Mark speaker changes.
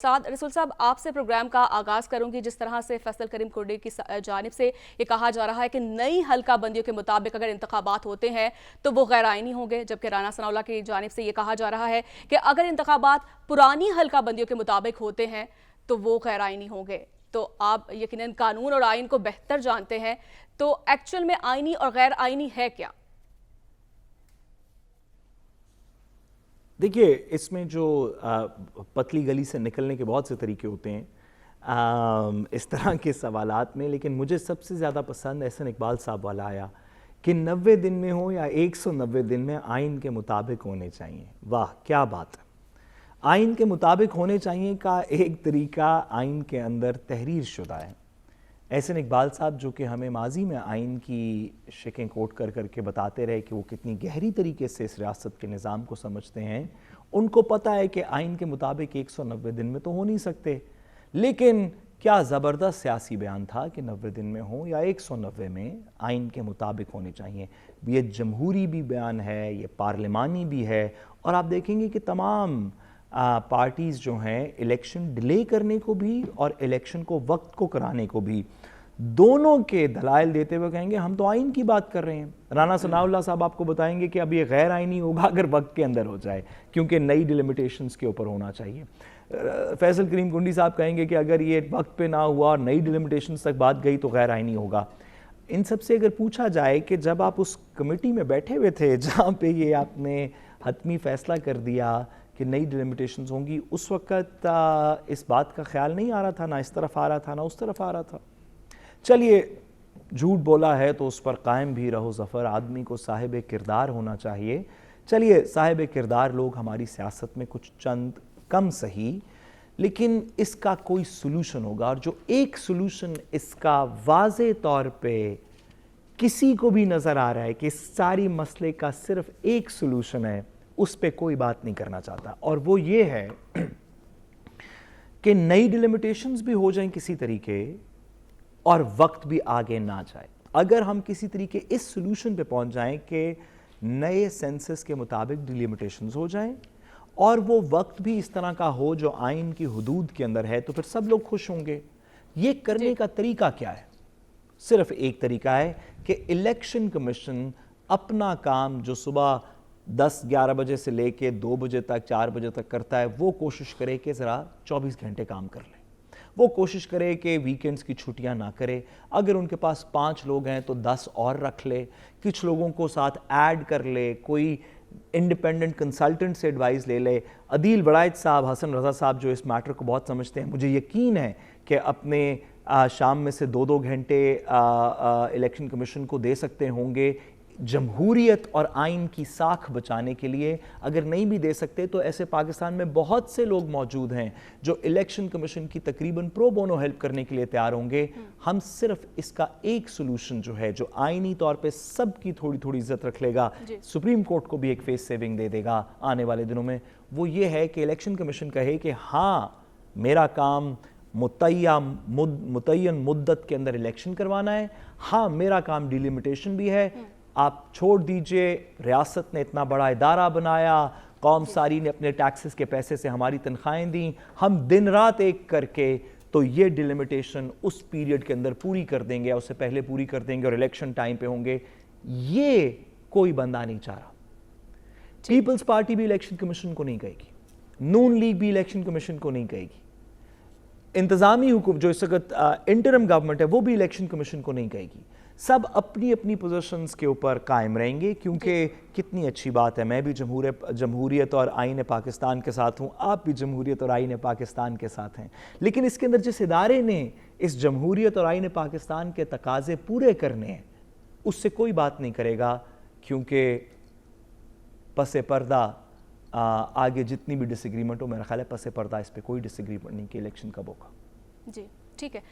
Speaker 1: साथ रसूल साहब, आपसे प्रोग्राम का आगाज़ करूंगी। जिस तरह से फैसल करीम कुर्डी की जानिब से ये कहा जा रहा है कि नई हल्का बंदियों के मुताबिक अगर इंतखाबात होते हैं तो वो गैर आइनी होंगे, जबकि राना सनाउल्लाह की जानिब से ये कहा जा रहा है कि अगर इंतखाबात पुरानी हल्का बंदियों के मुताबिक होते हैं तो वो गैर आइनी होंगे। तो आप यकीनन कानून और आइन को बेहतर जानते हैं, तो एक्चुअल में आइनी और गैर आइनी है क्या?
Speaker 2: देखिए, इसमें जो पतली गली से निकलने के बहुत से तरीके होते हैं इस तरह के सवालात में, लेकिन मुझे सबसे ज़्यादा पसंद एहसन इकबाल साहब वाला आया कि 90 दिन में हो या 190 दिन में आइन के मुताबिक होने चाहिए। वाह क्या बात है! आइन के मुताबिक होने चाहिए का एक तरीका आइन के अंदर तहरीर शुदा है। एहसन इकबाल साहब जो कि हमें माजी में आइन की शिकें कोट कर करके बताते रहे कि वो कितनी गहरी तरीके से इस रियासत के निज़ाम को समझते हैं, उनको पता है कि आइन के मुताबिक 190 दिन में तो हो नहीं सकते, लेकिन क्या ज़बरदस्त सियासी बयान था कि 90 दिन में हो या 190 में आइन के मुताबिक होने चाहिए। ये जमहूरी भी बयान है, ये पार्लिमानी भी है, और आप देखेंगे कि तमाम पार्टीज़ जो हैं इलेक्शन डिले करने को भी और इलेक्शन को वक्त को कराने को भी दोनों के दलाइल देते हुए कहेंगे हम तो आइन की बात कर रहे हैं। राना सनाउल्लाह साहब आपको बताएंगे कि अब ये गैर आइनी होगा अगर वक्त के अंदर हो जाए, क्योंकि नई डिलिमिटेशंस के ऊपर होना चाहिए। फैसल करीम कुंडी साहब कहेंगे कि अगर ये वक्त पे ना हुआ और नई डिलिमिटेशंस तक बात गई तो गैर आइनी होगा। इन सब से अगर पूछा जाए कि जब आप उस कमेटी में बैठे हुए थे जहाँ पे ये आपने हतमी फैसला कर दिया कि नई डिलिमिटेशंस होंगी, उस वक़्त इस बात का ख्याल नहीं आ रहा था, ना इस तरफ आ रहा था ना उस तरफ आ रहा था। चलिए, झूठ बोला है तो उस पर कायम भी रहो ज़फ़र, आदमी को साहिब किरदार होना चाहिए। चलिए, साहिब किरदार लोग हमारी सियासत में कुछ चंद कम सही, लेकिन इसका कोई सलूशन होगा, और जो एक सलूशन इसका वाज़े तौर पे किसी को भी नज़र आ रहा है कि इस सारी मसले का सिर्फ एक सलूशन है, उस पे कोई बात नहीं करना चाहता, और वो ये है कि नई डिलिमिटेशंस भी हो जाएं किसी तरीके और वक्त भी आगे ना जाए। अगर हम किसी तरीके इस सॉल्यूशन पे पहुंच जाएं कि नए सेंसस के मुताबिक डिलिमिटेशंस हो जाएं और वो वक्त भी इस तरह का हो जो आइन की हुदूद के अंदर है, तो फिर सब लोग खुश होंगे। ये करने का तरीका क्या है? सिर्फ एक तरीका है कि इलेक्शन कमीशन अपना काम जो सुबह 10-11 बजे से लेके 2 बजे तक 4 बजे तक करता है, वो कोशिश करे कि ज़रा 24 घंटे काम कर ले। वो कोशिश करे कि वीकेंड्स की छुट्टियां ना करे। अगर उनके पास 5 लोग हैं तो 10 और रख ले, कुछ लोगों को साथ ऐड कर ले, कोई इंडिपेंडेंट कंसल्टेंट से एडवाइस ले ले। अदील बड़ाइच साहब, हसन रज़ा साहब जो इस मैटर को बहुत समझते हैं, मुझे यकीन है कि अपने शाम में से 2-2 घंटे इलेक्शन कमीशन को दे सकते होंगे जमहूरियत और आइन की साख बचाने के लिए। अगर नहीं भी दे सकते तो ऐसे पाकिस्तान में बहुत से लोग मौजूद हैं जो इलेक्शन कमीशन की तकरीबन प्रो बोनो हेल्प करने के लिए तैयार होंगे। हम सिर्फ इसका एक सोल्यूशन जो है, जो आइनी तौर पे सबकी थोड़ी थोड़ी इज्जत रख लेगा, सुप्रीम कोर्ट को भी एक फेस सेविंग दे देगा आने वाले दिनों में, वो ये है कि इलेक्शन कमीशन कहे कि हाँ, मेरा काम मुतय्यन मुद्दत के अंदर इलेक्शन करवाना है, हाँ मेरा काम डिलिमिटेशन भी है, आप छोड़ दीजिए, रियासत ने इतना बड़ा इदारा बनाया, कौम सारी ने अपने टैक्सेस के पैसे से हमारी तनख्वाहें दी, हम दिन रात एक करके तो ये डिलिमिटेशन उस पीरियड के अंदर पूरी कर देंगे, उससे पहले पूरी कर देंगे और इलेक्शन टाइम पे होंगे। ये कोई बंदा नहीं चाह रहा। पीपल्स पार्टी भी इलेक्शन कमीशन को नहीं कहेगी, नून लीग भी इलेक्शन कमीशन को नहीं कहेगी, इंतजामी हुकूमत जो इस वक्त इंटरिम गवर्नमेंट है वो भी इलेक्शन कमीशन को नहीं कहेगी। सब अपनी अपनी पोजीशंस के ऊपर कायम रहेंगे, क्योंकि कितनी अच्छी बात है, मैं भी जमहूरियत और आइन पाकिस्तान के साथ हूँ, आप भी जमहूरियत और आइन पाकिस्तान के साथ हैं, लेकिन इसके अंदर जिस इदारे ने इस जमहूरियत और आइन पाकिस्तान के तकाजे पूरे करने हैं उससे कोई बात नहीं करेगा, क्योंकि पसे पर्दा आगे जितनी भी डिसएग्रीमेंट हो, मेरा ख्याल है पसे पर्दा इस पर कोई डिसएग्रीमेंट नहीं कि इलेक्शन कब होगा।
Speaker 1: जी ठीक है।